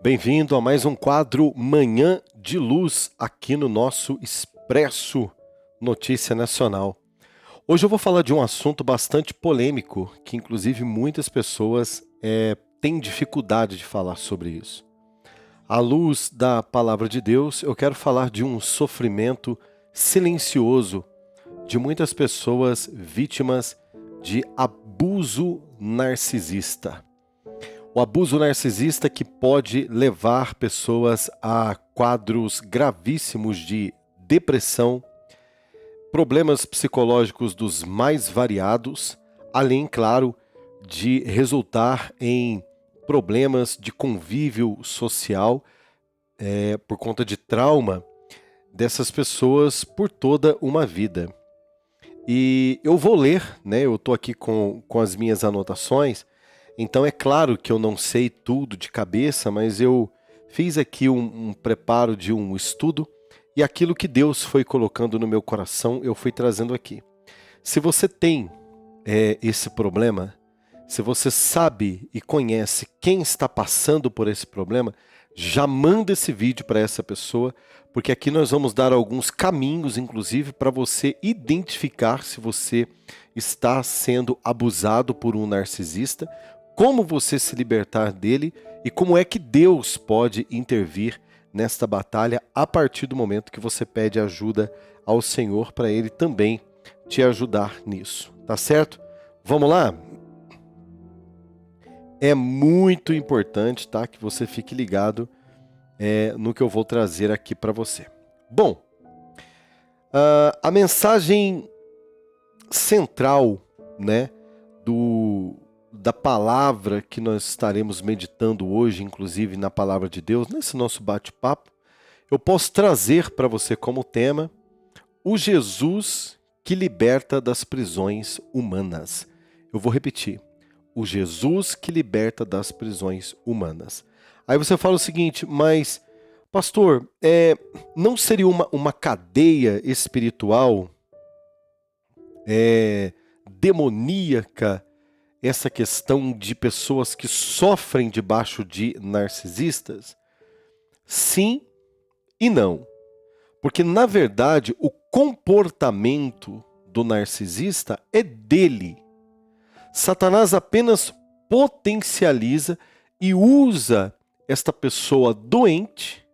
Bem-vindo a mais um quadro Manhã de Luz aqui no nosso Expresso Notícia Nacional. Hoje eu vou falar de um assunto bastante polêmico, que inclusive muitas pessoas têm dificuldade de falar sobre isso. À luz da Palavra de Deus, eu quero falar de um sofrimento silencioso de muitas pessoas vítimas de abuso narcisista. O abuso narcisista que pode levar pessoas a quadros gravíssimos de depressão, problemas psicológicos dos mais variados, além, claro, de resultar em problemas de convívio social por conta de trauma dessas pessoas por toda uma vida. E eu vou ler, eu estou aqui com as minhas anotações. Então é claro que eu não sei tudo de cabeça, mas eu fiz aqui um preparo de um estudo e aquilo que Deus foi colocando no meu coração eu fui trazendo aqui. Se você tem esse problema, se você sabe e conhece quem está passando por esse problema, já manda esse vídeo para essa pessoa, porque aqui nós vamos dar alguns caminhos, inclusive, para você identificar se você está sendo abusado por um narcisista, como você se libertar dele e como é que Deus pode intervir nesta batalha a partir do momento que você pede ajuda ao Senhor para Ele também te ajudar nisso, tá certo? Vamos lá? É muito importante, tá, que você fique ligado no que eu vou trazer aqui para você. Bom, a mensagem central, da palavra que nós estaremos meditando hoje, inclusive na palavra de Deus, nesse nosso bate-papo, eu posso trazer para você como tema o Jesus que liberta das prisões humanas. Eu vou repetir, o Jesus que liberta das prisões humanas. Aí você fala o seguinte, mas pastor, não seria uma cadeia espiritual demoníaca essa questão de pessoas que sofrem debaixo de narcisistas? Sim e não. Porque, na verdade, o comportamento do narcisista é dele. Satanás apenas potencializa e usa esta pessoa doente,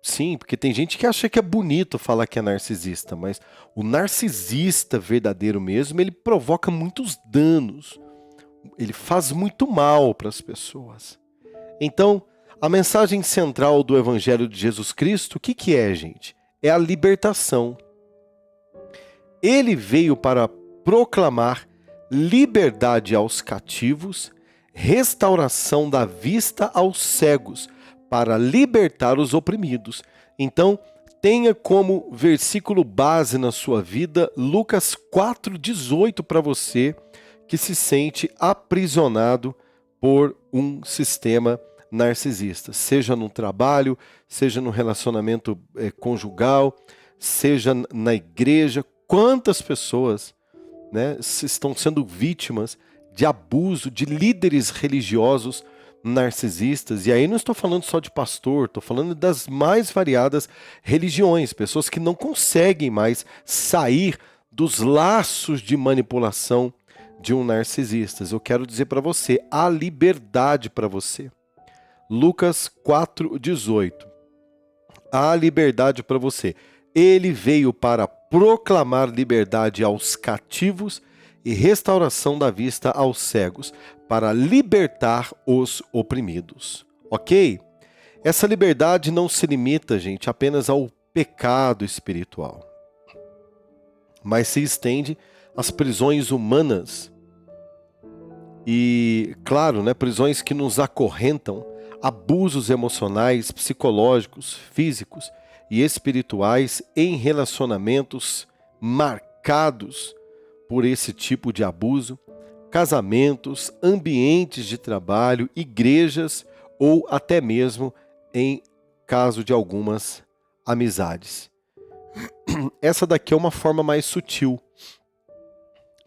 Sim, porque tem gente que acha que é bonito falar que é narcisista, mas o narcisista verdadeiro mesmo, ele provoca muitos danos. Ele faz muito mal para as pessoas. Então, a mensagem central do Evangelho de Jesus Cristo, o que é, gente? É a libertação. Ele veio para proclamar liberdade aos cativos, restauração da vista aos cegos, para libertar os oprimidos. Então, tenha como versículo base na sua vida Lucas 4,18 para você que se sente aprisionado por um sistema narcisista, seja no trabalho, seja no relacionamento conjugal, seja na igreja. Quantas pessoas estão sendo vítimas de abuso de líderes religiosos narcisistas? E aí não estou falando só de pastor, estou falando das mais variadas religiões, pessoas que não conseguem mais sair dos laços de manipulação de um narcisista. Eu quero dizer para você, há liberdade para você. Lucas 4,18. Há liberdade para você. Ele veio para proclamar liberdade aos cativos e restauração da vista aos cegos, para libertar os oprimidos. Ok? Essa liberdade não se limita, gente, apenas ao pecado espiritual, mas se estende às prisões humanas. E, claro, prisões que nos acorrentam, abusos emocionais, psicológicos, físicos e espirituais em relacionamentos marcados por esse tipo de abuso, casamentos, ambientes de trabalho, igrejas ou até mesmo em caso de algumas amizades. Essa daqui é uma forma mais sutil.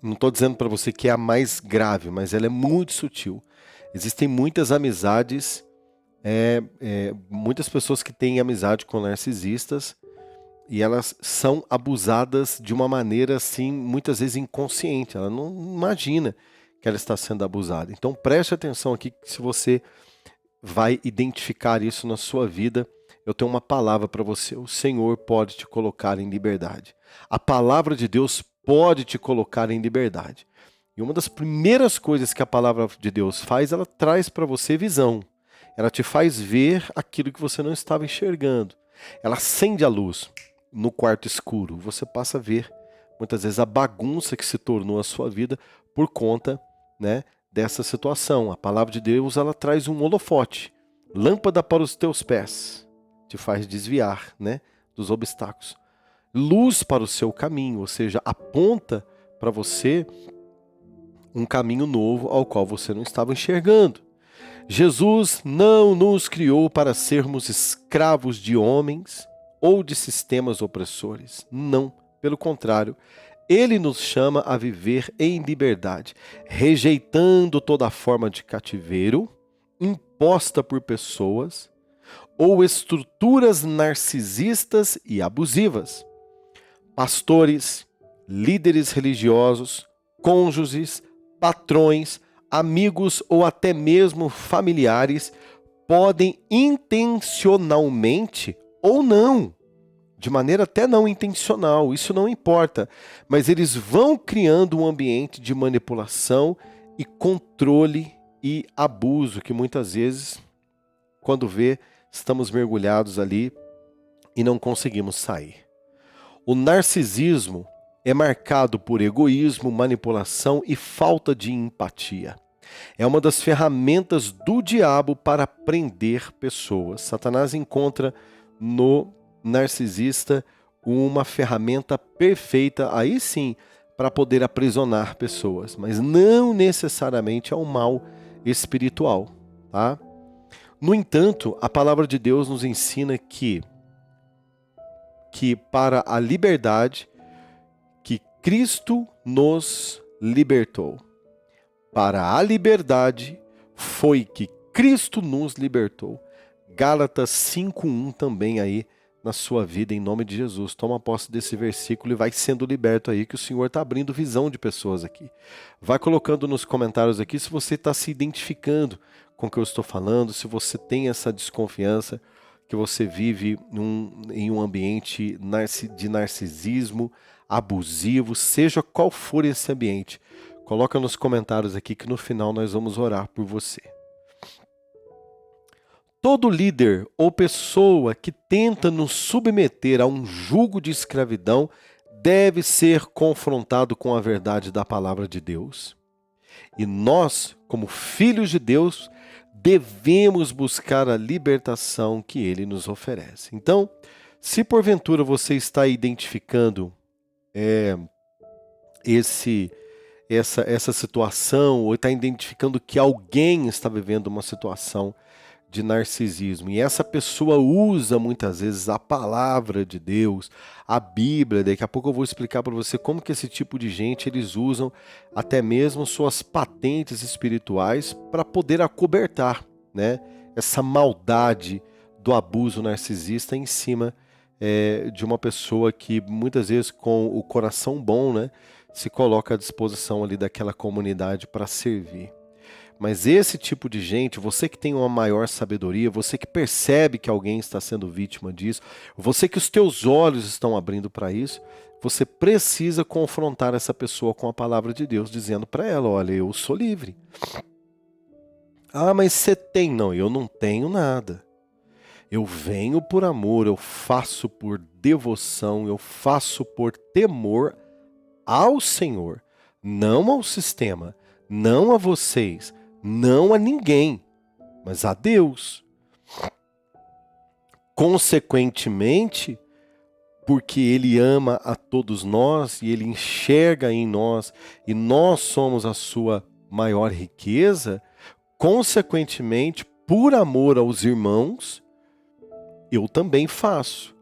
Não estou dizendo para você que é a mais grave, mas ela é muito sutil. Existem muitas amizades Muitas pessoas que têm amizade com narcisistas e elas são abusadas de uma maneira assim, muitas vezes inconsciente. Ela não imagina que ela está sendo abusada. Então preste atenção aqui que se você vai identificar isso na sua vida, eu tenho uma palavra para você. O Senhor pode te colocar em liberdade. A palavra de Deus pode te colocar em liberdade. E uma das primeiras coisas que a palavra de Deus faz, ela traz para você visão. Ela te faz ver aquilo que você não estava enxergando. Ela acende a luz no quarto escuro. Você passa a ver, muitas vezes, a bagunça que se tornou a sua vida por conta, né, dessa situação. A palavra de Deus, ela traz um holofote. Lâmpada para os teus pés. Te faz desviar, né, dos obstáculos. Luz para o seu caminho, ou seja, aponta para você um caminho novo ao qual você não estava enxergando. Jesus não nos criou para sermos escravos de homens ou de sistemas opressores. Não, pelo contrário, Ele nos chama a viver em liberdade, rejeitando toda forma de cativeiro imposta por pessoas ou estruturas narcisistas e abusivas. Pastores, líderes religiosos, cônjuges, patrões, amigos ou até mesmo familiares podem intencionalmente ou não, de maneira até não intencional, isso não importa, mas eles vão criando um ambiente de manipulação e controle e abuso que muitas vezes, quando vê, estamos mergulhados ali e não conseguimos sair. O narcisismo é marcado por egoísmo, manipulação e falta de empatia. É uma das ferramentas do diabo para prender pessoas. Satanás encontra no narcisista uma ferramenta perfeita, aí sim, para poder aprisionar pessoas, mas não necessariamente é um mal espiritual, tá? No entanto, a palavra de Deus nos ensina que para a liberdade que Cristo nos libertou. Para a liberdade foi que Cristo nos libertou. Gálatas 5:1 também aí na sua vida, em nome de Jesus. Toma posse desse versículo e vai sendo liberto aí, que o Senhor está abrindo visão de pessoas aqui. Vai colocando nos comentários aqui se você está se identificando com o que eu estou falando, se você tem essa desconfiança que você vive em um ambiente de narcisismo, abusivo, seja qual for esse ambiente. Coloca nos comentários aqui que no final nós vamos orar por você. Todo líder ou pessoa que tenta nos submeter a um jugo de escravidão deve ser confrontado com a verdade da palavra de Deus. E nós, como filhos de Deus, devemos buscar a libertação que Ele nos oferece. Então, se porventura você está identificando essa situação, ou está identificando que alguém está vivendo uma situação de narcisismo, e essa pessoa usa muitas vezes a palavra de Deus, a Bíblia, daqui a pouco eu vou explicar para você como que esse tipo de gente, eles usam até mesmo suas patentes espirituais para poder acobertar, né, essa maldade do abuso narcisista em cima de uma pessoa que muitas vezes com o coração bom, né, se coloca à disposição ali daquela comunidade para servir. Mas esse tipo de gente, você que tem uma maior sabedoria, você que percebe que alguém está sendo vítima disso, você que os teus olhos estão abrindo para isso, você precisa confrontar essa pessoa com a palavra de Deus, dizendo para ela, olha, eu sou livre. Ah, mas você tem? Não, eu não tenho nada. Eu venho por amor, eu faço por devoção, eu faço por temor ao Senhor, não ao sistema, não a vocês, não a ninguém, mas a Deus. Consequentemente, porque Ele ama a todos nós e Ele enxerga em nós e nós somos a sua maior riqueza, consequentemente, por amor aos irmãos, eu também faço.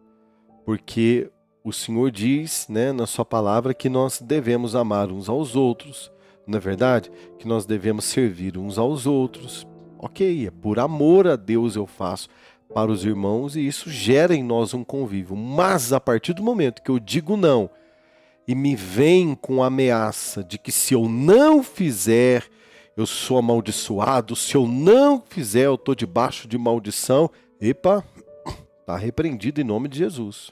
Porque o Senhor diz, né, na sua palavra que nós devemos amar uns aos outros, não é verdade? Que nós devemos servir uns aos outros. Ok, é por amor a Deus eu faço para os irmãos e isso gera em nós um convívio. Mas a partir do momento que eu digo não e me vem com a ameaça de que se eu não fizer, eu sou amaldiçoado, se eu não fizer, eu estou debaixo de maldição, epa, está repreendido em nome de Jesus.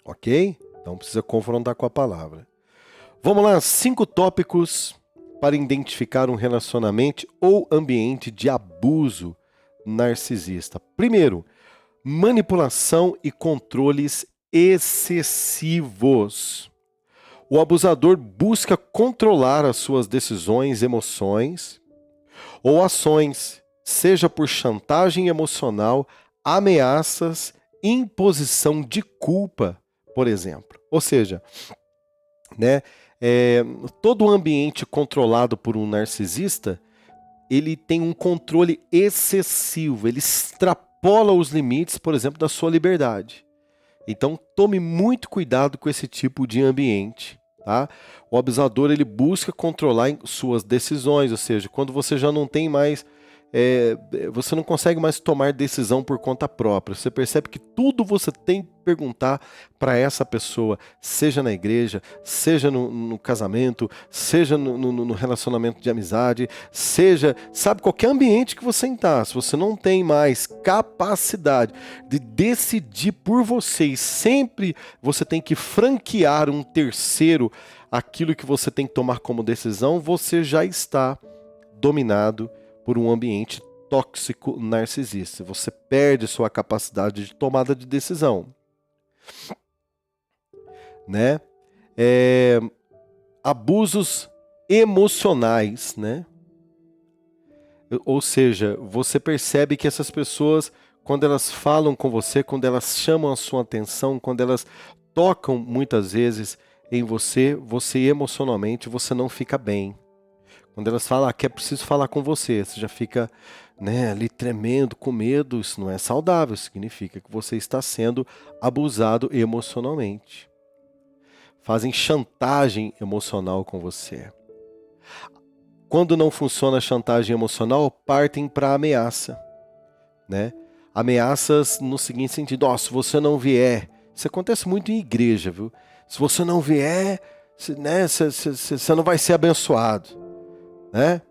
Ok? Então precisa confrontar com a palavra. Vamos lá, 5 tópicos para identificar um relacionamento ou ambiente de abuso narcisista. Primeiro, manipulação e controles excessivos. O abusador busca controlar as suas decisões, emoções ou ações, seja por chantagem emocional, ameaças, imposição de culpa, por exemplo. Ou seja, né, todo ambiente controlado por um narcisista, ele tem um controle excessivo, ele extrapola os limites, por exemplo, da sua liberdade. Então tome muito cuidado com esse tipo de ambiente. Tá? O abusador ele busca controlar suas decisões, ou seja, quando você já não tem mais, você não consegue mais tomar decisão por conta própria. Você percebe que tudo você tem que perguntar para essa pessoa, seja na igreja, seja no casamento, seja no relacionamento de amizade, seja, sabe, qualquer ambiente que você entrar. Se você não tem mais capacidade de decidir por você e sempre você tem que franquear um terceiro aquilo que você tem que tomar como decisão, você já está dominado por um ambiente tóxico narcisista. Você perde sua capacidade de tomada de decisão. Né? Abusos emocionais, né? Ou seja, você percebe que essas pessoas, quando elas falam com você, quando elas chamam a sua atenção, quando elas tocam muitas vezes em você, você emocionalmente, você não fica bem. Quando elas falam que é preciso falar com você, você já fica, né, ali tremendo, com medo. Isso não é saudável, significa que você está sendo abusado emocionalmente. Fazem chantagem emocional com você. Quando não funciona a chantagem emocional, partem para ameaça. Né? Ameaças no seguinte sentido: se você não vier, isso acontece muito em igreja, viu? Se você não vier, você não vai ser abençoado. Né?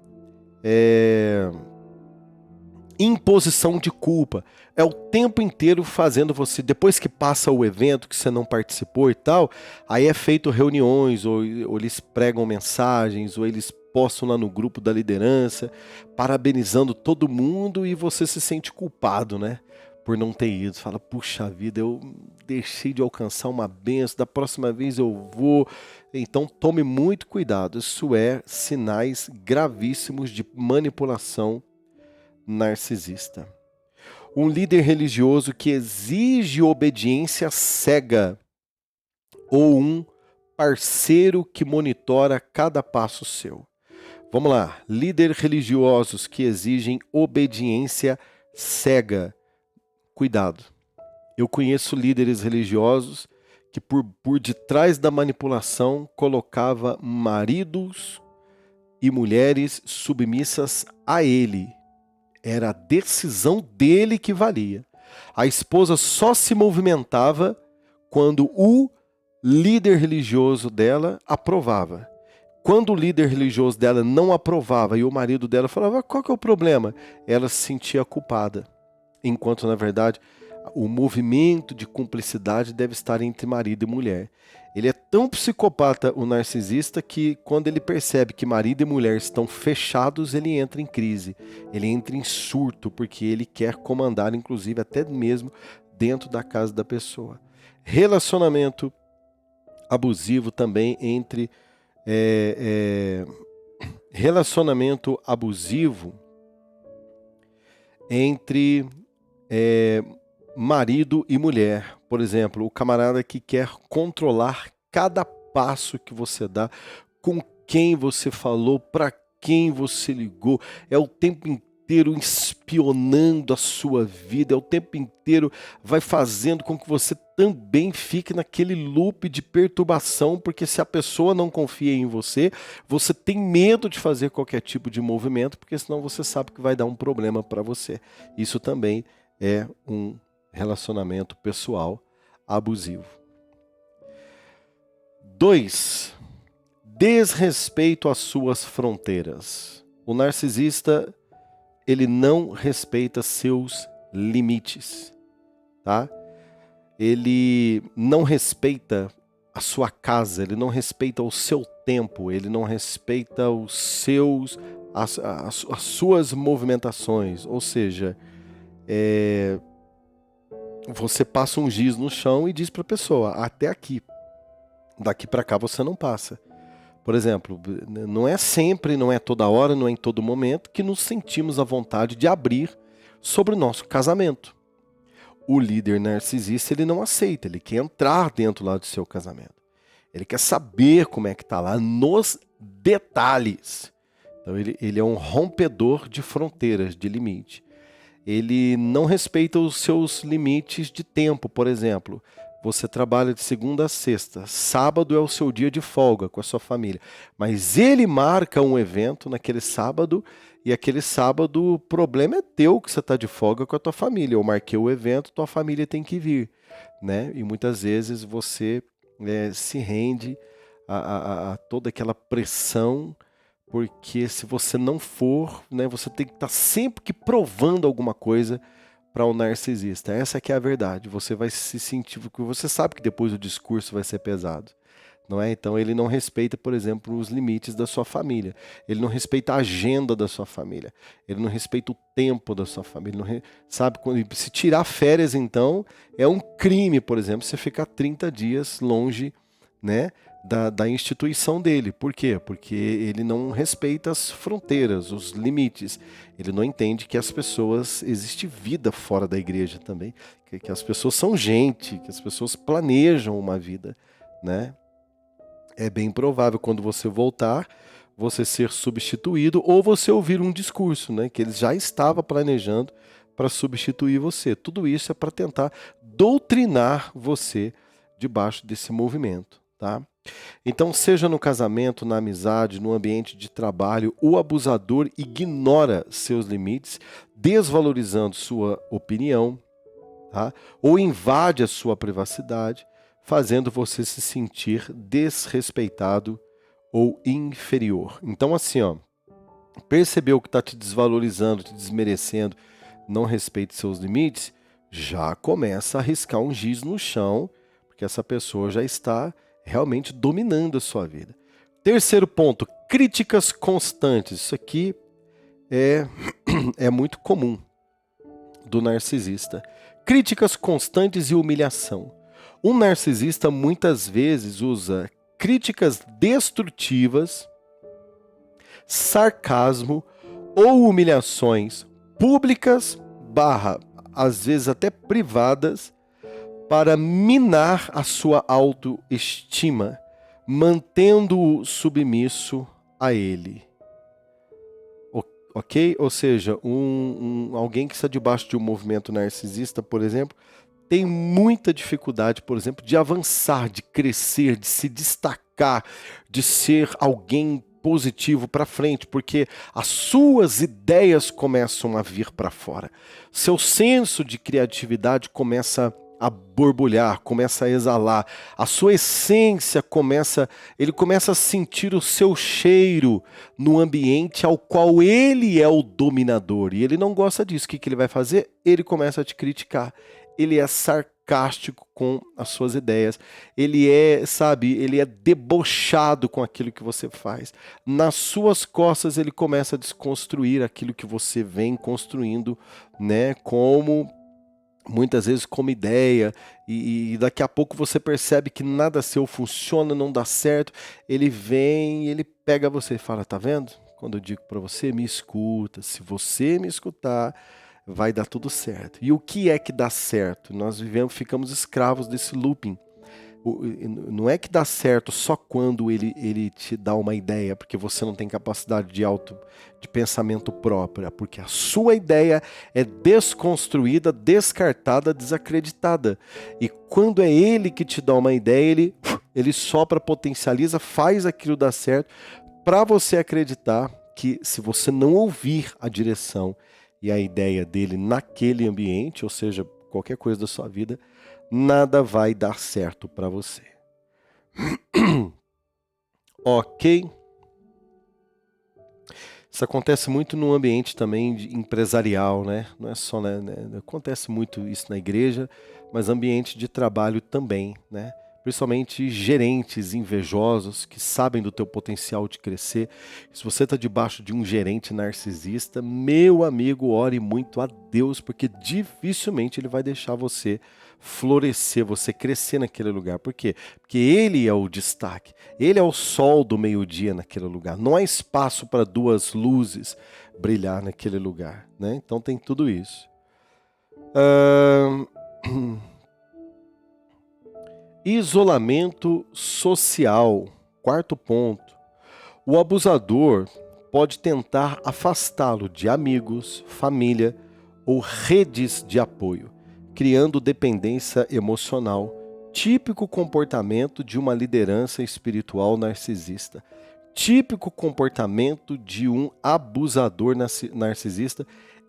Imposição de culpa. É o tempo inteiro fazendo você, depois que passa o evento, que você não participou e tal, aí é feito reuniões, ou eles pregam mensagens, ou eles postam lá no grupo da liderança, parabenizando todo mundo e você se sente culpado, né? Por não ter ido. Você fala, puxa vida, eu deixei de alcançar uma bênção, da próxima vez eu vou. Então tome muito cuidado, isso é sinais gravíssimos de manipulação narcisista. Um líder religioso que exige obediência cega ou um parceiro que monitora cada passo seu. Vamos lá, líderes religiosos que exigem obediência cega. Cuidado. Eu conheço líderes religiosos que por detrás da manipulação colocava maridos e mulheres submissas a ele. Era a decisão dele que valia. A esposa só se movimentava quando o líder religioso dela aprovava. Quando o líder religioso dela não aprovava e o marido dela falava, qual que é o problema? Ela se sentia culpada. Enquanto, na verdade, o movimento de cumplicidade deve estar entre marido e mulher. Ele é tão psicopata, o narcisista, que quando ele percebe que marido e mulher estão fechados, ele entra em crise. Ele entra em surto, porque ele quer comandar, inclusive, até mesmo dentro da casa da pessoa. Relacionamento abusivo também entre... relacionamento abusivo entre marido e mulher. Por exemplo, o camarada que quer controlar cada passo que você dá, com quem você falou, para quem você ligou. É o tempo inteiro espionando a sua vida, é o tempo inteiro vai fazendo com que você também fique naquele loop de perturbação, porque se a pessoa não confia em você, você tem medo de fazer qualquer tipo de movimento, porque senão você sabe que vai dar um problema para você. Isso também é um relacionamento pessoal abusivo. 2. Desrespeito às suas fronteiras. O narcisista, ele não respeita seus limites, tá? Ele não respeita a sua casa, ele não respeita o seu tempo, ele não respeita as suas movimentações. Ou seja, você passa um giz no chão e diz para a pessoa, até aqui, daqui para cá você não passa. Por exemplo, não é sempre, não é toda hora, não é em todo momento que nos sentimos à vontade de abrir sobre o nosso casamento. O líder narcisista, ele não aceita, ele quer entrar dentro lá do seu casamento. Ele quer saber como é que está lá nos detalhes. Então ele é um rompedor de fronteiras, de limite. Ele não respeita os seus limites de tempo, por exemplo. Você trabalha de segunda a sexta, sábado é o seu dia de folga com a sua família. Mas ele marca um evento naquele sábado e aquele sábado o problema é teu que você está de folga com a tua família. Eu marquei o evento, tua família tem que vir, né? E muitas vezes você se rende a toda aquela pressão, porque se você não for, né, você tem que estar sempre que provando alguma coisa para um narcisista. Essa que é a verdade. Você vai se sentir, porque você sabe que depois o discurso vai ser pesado, não é? Então ele não respeita, por exemplo, os limites da sua família. Ele não respeita a agenda da sua família. Ele não respeita o tempo da sua família. Ele não sabe, se tirar férias, então, é um crime, por exemplo, você ficar 30 dias longe, né, da instituição dele. Por quê? Porque ele não respeita as fronteiras, os limites. Ele não entende que as pessoas, existe vida fora da igreja também, que as pessoas são gente, que as pessoas planejam uma vida, né? É bem provável quando você voltar, você ser substituído ou você ouvir um discurso, né, que ele já estava planejando para substituir você. Tudo isso é para tentar doutrinar você debaixo desse movimento, tá? Então, seja no casamento, na amizade, no ambiente de trabalho, o abusador ignora seus limites, desvalorizando sua opinião, tá? Ou invade a sua privacidade, fazendo você se sentir desrespeitado ou inferior. Então, assim, ó, percebeu que está te desvalorizando, te desmerecendo, não respeite seus limites, já começa a riscar um giz no chão, porque essa pessoa já está realmente dominando a sua vida. Terceiro ponto, críticas constantes. Isso aqui é muito comum do narcisista. Críticas constantes e humilhação. Um narcisista muitas vezes usa críticas destrutivas, sarcasmo ou humilhações públicas, às vezes até privadas, para minar a sua autoestima, mantendo-o submisso a ele. Ok? Ou seja, alguém que está debaixo de um movimento narcisista, por exemplo, tem muita dificuldade, por exemplo, de avançar, de crescer, de se destacar, de ser alguém positivo para frente, porque as suas ideias começam a vir para fora. Seu senso de criatividade começa a borbulhar, começa a exalar. A sua essência ele começa a sentir o seu cheiro no ambiente ao qual ele é o dominador. E ele não gosta disso. O que ele vai fazer? Ele começa a te criticar. Ele é sarcástico com as suas ideias. Ele é debochado com aquilo que você faz. Nas suas costas ele começa a desconstruir aquilo que você vem construindo, né, muitas vezes como ideia, e daqui a pouco você percebe que nada seu funciona, não dá certo. Ele vem, ele pega você e fala, tá vendo? Quando eu digo para você, me escuta. Se você me escutar, vai dar tudo certo. E o que é que dá certo? Nós ficamos escravos desse looping, Não é que dá certo só quando ele te dá uma ideia, porque você não tem capacidade de pensamento própria, porque a sua ideia é desconstruída, descartada, desacreditada. E quando é ele que te dá uma ideia, ele sopra, potencializa, faz aquilo dar certo, para você acreditar que se você não ouvir a direção e a ideia dele naquele ambiente, ou seja, qualquer coisa da sua vida, nada vai dar certo para você. Ok? Isso acontece muito no ambiente também empresarial, né? Não é só, né? Acontece muito isso na igreja, mas ambiente de trabalho também, né? Principalmente gerentes invejosos que sabem do teu potencial de crescer. Se você está debaixo de um gerente narcisista, meu amigo, ore muito a Deus, porque dificilmente ele vai deixar você florescer, você crescer naquele lugar. Por quê? Porque ele é o destaque, ele é o sol do meio-dia naquele lugar. Não há espaço para duas luzes brilhar naquele lugar, né? Então tem tudo isso. Isolamento social. Quarto ponto. O abusador pode tentar afastá-lo de amigos, família ou redes de apoio, criando dependência emocional, típico comportamento de uma liderança espiritual narcisista. Típico comportamento de um abusador narcisista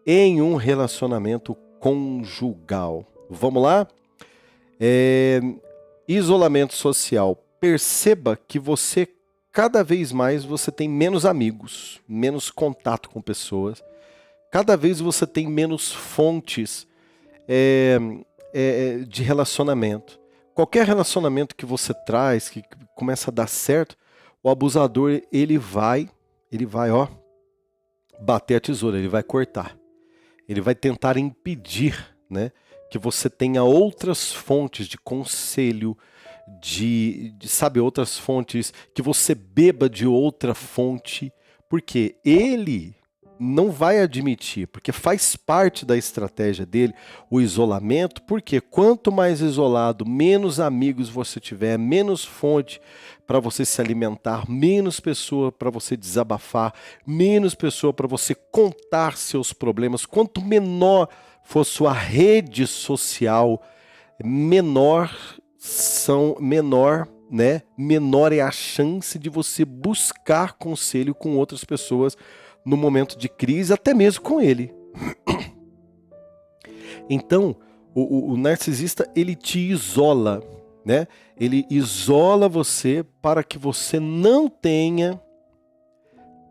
em um relacionamento conjugal. Vamos lá? Isolamento social. Perceba que você, cada vez mais, você tem menos amigos, menos contato com pessoas. Cada vez você tem menos fontes de relacionamento. Qualquer relacionamento que você traz, que começa a dar certo, o abusador, ele vai, bater a tesoura, ele vai cortar. Ele vai tentar impedir, né, que você tenha outras fontes de conselho, sabe, outras fontes, que você beba de outra fonte, porque ele não vai admitir, porque faz parte da estratégia dele o isolamento, porque quanto mais isolado, menos amigos você tiver, menos fonte para você se alimentar, menos pessoa para você desabafar, menos pessoa para você contar seus problemas, quanto menor for sua rede social, menor é a chance de você buscar conselho com outras pessoas no momento de crise, até mesmo com ele. Então, o narcisista, ele te isola, né? Ele isola você para que você não tenha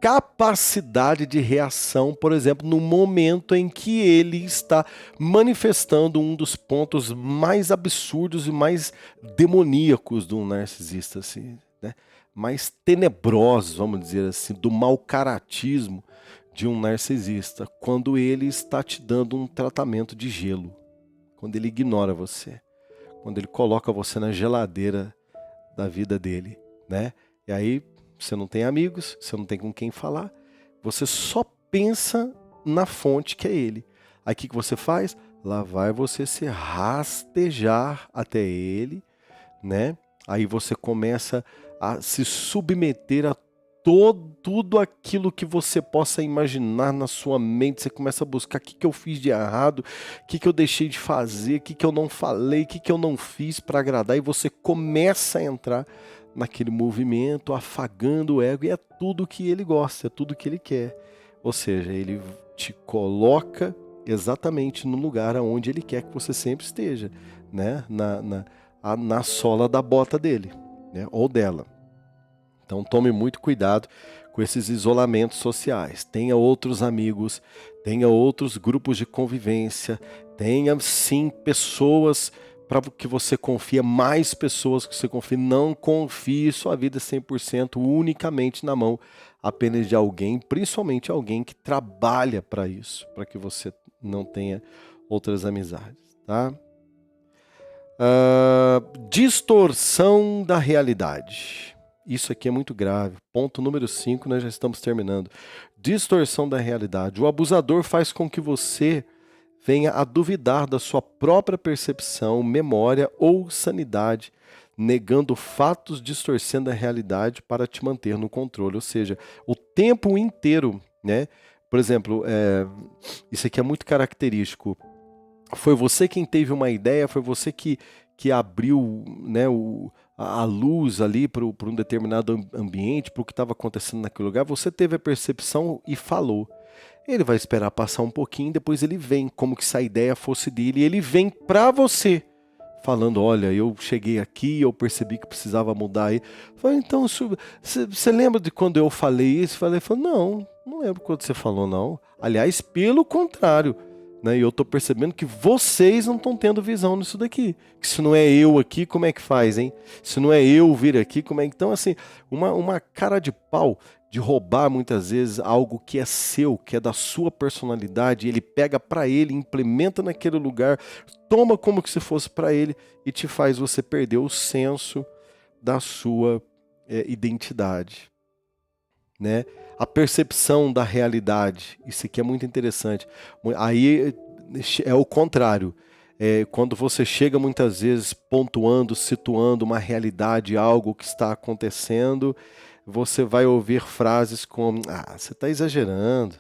capacidade de reação, por exemplo, no momento em que ele está manifestando um dos pontos mais absurdos e mais demoníacos de um narcisista, assim, né? Mais tenebrosos, vamos dizer assim, do mau caratismo de um narcisista, quando ele está te dando um tratamento de gelo, quando ele ignora você, quando ele coloca você na geladeira da vida dele, né? E aí você não tem amigos, você não tem com quem falar, você só pensa na fonte que é ele. Aí o que você faz? Lá vai você se rastejar até ele, né? Aí você começa a se submeter a tudo aquilo que você possa imaginar na sua mente. Você começa a buscar o que eu fiz de errado, o que eu deixei de fazer, o que eu não falei, o que eu não fiz para agradar, e você começa a entrar naquele movimento, afagando o ego, e é tudo que ele gosta, é tudo que ele quer. Ou seja, ele te coloca exatamente no lugar onde ele quer que você sempre esteja, né? Na sola da bota dele, né? Ou dela. Então tome muito cuidado com esses isolamentos sociais. Tenha outros amigos, tenha outros grupos de convivência, tenha sim pessoas para que você confie, mais pessoas que você confie. Não confie sua vida 100% unicamente na mão apenas de alguém, principalmente alguém que trabalha para isso, para que você não tenha outras amizades, tá? Distorção da realidade. Isso aqui é muito grave. Ponto número 5, nós já estamos terminando. Distorção da realidade. O abusador faz com que você venha a duvidar da sua própria percepção, memória ou sanidade, negando fatos, distorcendo a realidade para te manter no controle. Ou seja, o tempo inteiro, né? Por exemplo, isso aqui é muito característico. Foi você quem teve uma ideia, foi você que abriu, né, a luz ali para um determinado ambiente, para o que estava acontecendo naquele lugar. Você teve a percepção e falou. Ele vai esperar passar um pouquinho, depois ele vem, como que se a ideia fosse dele, e ele vem para você, falando, olha, eu cheguei aqui, eu percebi que precisava mudar aí. Falei, então, você lembra de quando eu falei isso? Falei, não lembro quando você falou, não. Aliás, pelo contrário, né? E eu estou percebendo que vocês não estão tendo visão nisso daqui. Que se não é eu aqui, como é que faz, hein? Se não é eu vir aqui, como é que... Então, assim, uma cara de pau de roubar muitas vezes algo que é seu, que é da sua personalidade, ele pega para ele, implementa naquele lugar, toma como que se fosse para ele e te faz você perder o senso da sua identidade, né? A percepção da realidade, isso aqui é muito interessante. Aí é o contrário. Quando você chega muitas vezes pontuando, situando uma realidade, algo que está acontecendo, você vai ouvir frases como, você está exagerando,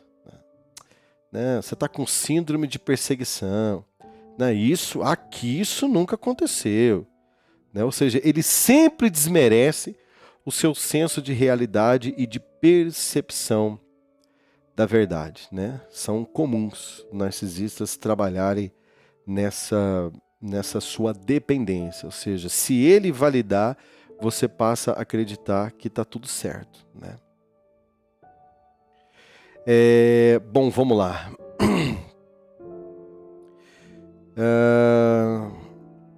né? Você está com síndrome de perseguição, né? Isso nunca aconteceu, né? Ou seja, ele sempre desmerece o seu senso de realidade e de percepção da verdade, né? São comuns narcisistas trabalharem nessa sua dependência, ou seja, se ele validar, você passa a acreditar que está tudo certo, né? Bom, vamos lá.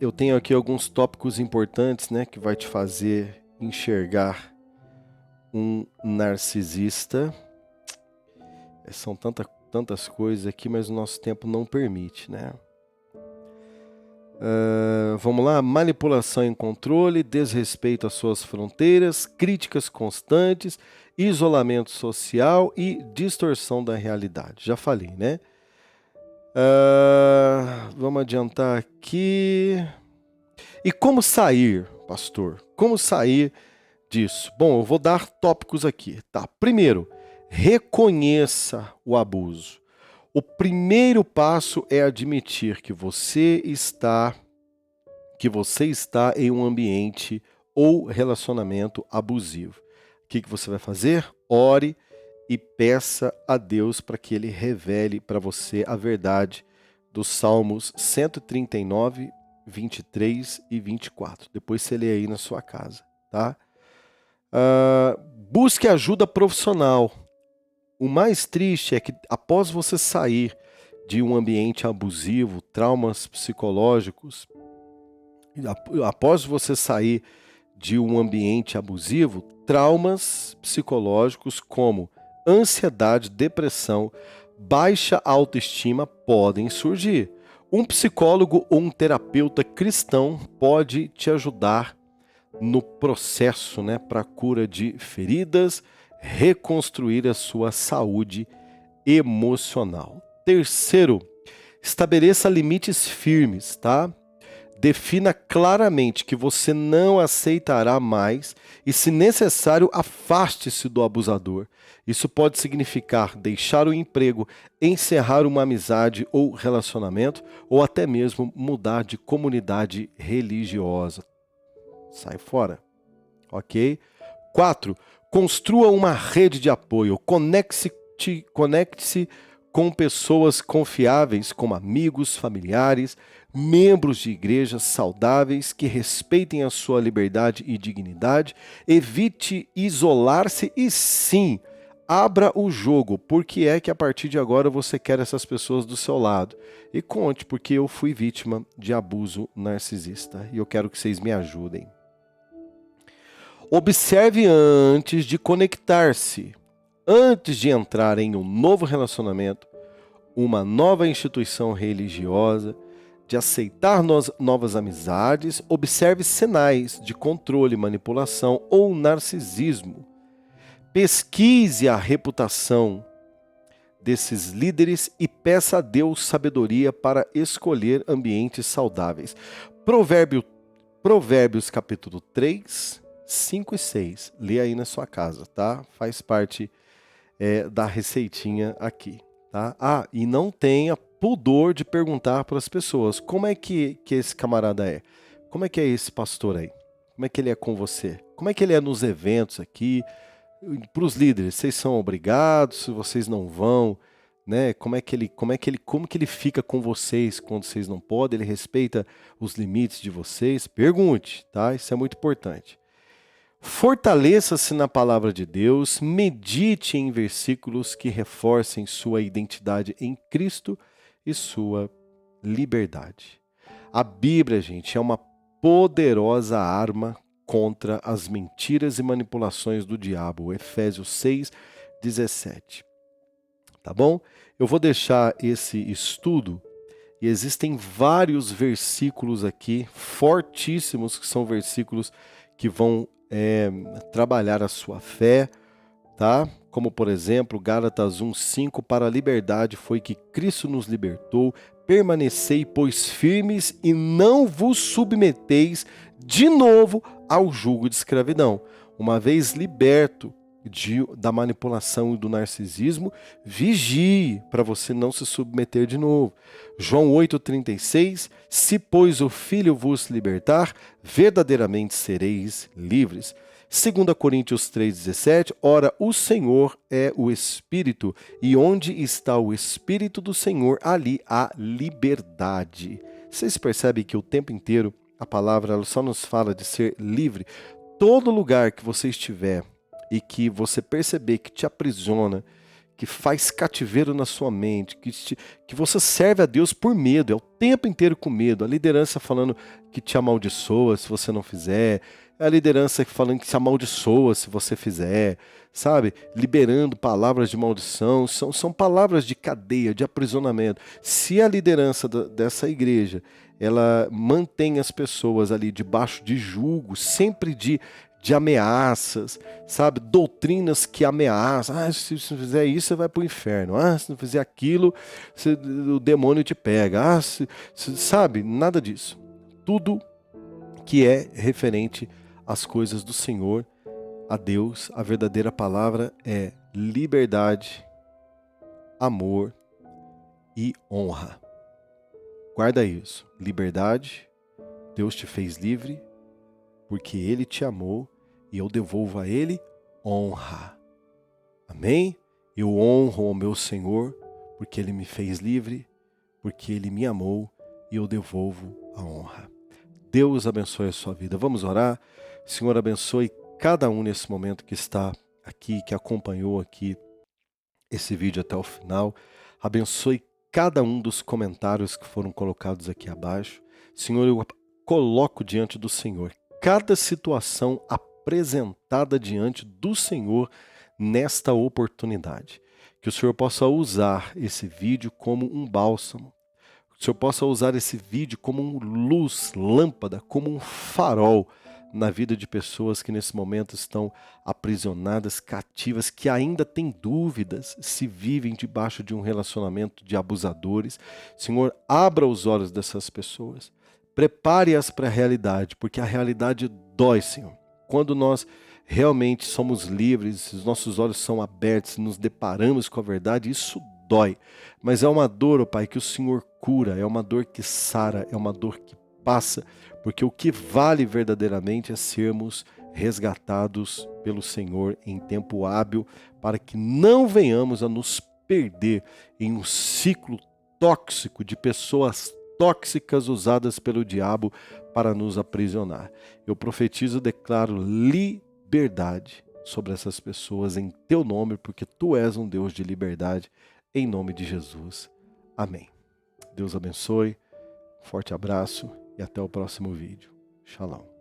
Eu tenho aqui alguns tópicos importantes, né, que vai te fazer enxergar um narcisista. São tantas coisas aqui, mas o nosso tempo não permite, né? Vamos lá, manipulação e controle, desrespeito às suas fronteiras, críticas constantes, isolamento social e distorção da realidade. Já falei, né? Vamos adiantar aqui. E como sair, pastor? Como sair disso? Bom, eu vou dar tópicos aqui, tá? Primeiro, reconheça o abuso. O primeiro passo é admitir que você está em um ambiente ou relacionamento abusivo. O que você vai fazer? Ore e peça a Deus para que Ele revele para você a verdade dos Salmos 139, 23 e 24. Depois você lê aí na sua casa, tá? Busque ajuda profissional. O mais triste é que após você sair de um ambiente abusivo, traumas psicológicos, após você sair de um ambiente abusivo, traumas psicológicos como ansiedade, depressão, baixa autoestima podem surgir. Um psicólogo ou um terapeuta cristão pode te ajudar no processo, né, para a cura de feridas, reconstruir a sua saúde emocional. Terceiro, estabeleça limites firmes, tá? Defina claramente que você não aceitará mais e, se necessário, afaste-se do abusador. Isso pode significar deixar o emprego, encerrar uma amizade ou relacionamento, ou até mesmo mudar de comunidade religiosa. Sai fora, ok? 4. Construa uma rede de apoio. Conecte-se com pessoas confiáveis, como amigos, familiares, membros de igrejas saudáveis que respeitem a sua liberdade e dignidade. Evite isolar-se e, sim, abra o jogo. Por que é que a partir de agora você quer essas pessoas do seu lado? E conte, porque eu fui vítima de abuso narcisista e eu quero que vocês me ajudem. Observe antes de conectar-se. Antes de entrar em um novo relacionamento, uma nova instituição religiosa, de aceitar novas amizades, observe sinais de controle, manipulação ou narcisismo. Pesquise a reputação desses líderes e peça a Deus sabedoria para escolher ambientes saudáveis. Provérbio Provérbios capítulo 3, 5 e 6. Lê aí na sua casa, tá? Faz parte da receitinha aqui, tá? Ah, e não tenha pudor de perguntar para as pessoas como é que esse camarada é. Como é que é esse pastor aí? Como é que ele é com você? Como é que ele é nos eventos aqui? Para os líderes, vocês são obrigados, se vocês não vão, né? Como que ele fica com vocês quando vocês não podem? Ele respeita os limites de vocês? Pergunte, tá? Isso é muito importante. Fortaleça-se na palavra de Deus, medite em versículos que reforcem sua identidade em Cristo e sua liberdade. A Bíblia, gente, é uma poderosa arma contra as mentiras e manipulações do diabo. Efésios 6, 17. Tá bom? Eu vou deixar esse estudo e existem vários versículos aqui, fortíssimos, que são versículos que vão trabalhar a sua fé, tá? Como, por exemplo, Gálatas 1:5, para a liberdade foi que Cristo nos libertou, permanecei, pois, firmes e não vos submeteis de novo ao jugo de escravidão. Uma vez liberto da manipulação e do narcisismo, vigie para você não se submeter de novo. João 8,36, se pois o Filho vos libertar, verdadeiramente sereis livres. 2 Coríntios 3,17, ora, o Senhor é o Espírito, e onde está o Espírito do Senhor, ali há liberdade. Vocês percebem que o tempo inteiro a palavra ela só nos fala de ser livre? Todo lugar que você estiver e que você perceber que te aprisiona, que faz cativeiro na sua mente, que você serve a Deus por medo, é o tempo inteiro com medo. A liderança falando que te amaldiçoa se você não fizer, a liderança falando que te amaldiçoa se você fizer, sabe? Liberando palavras de maldição, são palavras de cadeia, de aprisionamento. Se a liderança dessa igreja, ela mantém as pessoas ali debaixo de julgo, sempre de ameaças, sabe? Doutrinas que ameaçam. Ah, se não fizer isso, você vai para o inferno. Ah, se não fizer aquilo, o demônio te pega. Ah, sabe? Nada disso. Tudo que é referente às coisas do Senhor, a Deus, a verdadeira palavra é liberdade, amor e honra. Guarda isso. Liberdade, Deus te fez livre, porque Ele te amou, e eu devolvo a Ele honra. Amém? Eu honro ao meu Senhor, porque Ele me fez livre, porque Ele me amou, e eu devolvo a honra. Deus abençoe a sua vida. Vamos orar? Senhor, abençoe cada um nesse momento que está aqui, que acompanhou aqui esse vídeo até o final. Abençoe cada um dos comentários que foram colocados aqui abaixo. Senhor, eu coloco diante do Senhor cada situação apresentada diante do Senhor nesta oportunidade. Que o Senhor possa usar esse vídeo como um bálsamo. Que o Senhor possa usar esse vídeo como uma luz, lâmpada, como um farol na vida de pessoas que nesse momento estão aprisionadas, cativas, que ainda têm dúvidas se vivem debaixo de um relacionamento de abusadores. Senhor, abra os olhos dessas pessoas. Prepare-as para a realidade, porque a realidade dói, Senhor. Quando nós realmente somos livres, os nossos olhos são abertos, nos deparamos com a verdade, isso dói. Mas é uma dor, ó Pai, que o Senhor cura, é uma dor que sara, é uma dor que passa, porque o que vale verdadeiramente é sermos resgatados pelo Senhor em tempo hábil, para que não venhamos a nos perder em um ciclo tóxico de pessoas tóxicas usadas pelo diabo para nos aprisionar. Eu profetizo e declaro liberdade sobre essas pessoas em teu nome, porque tu és um Deus de liberdade, em nome de Jesus. Amém. Deus abençoe, forte abraço e até o próximo vídeo. Shalom.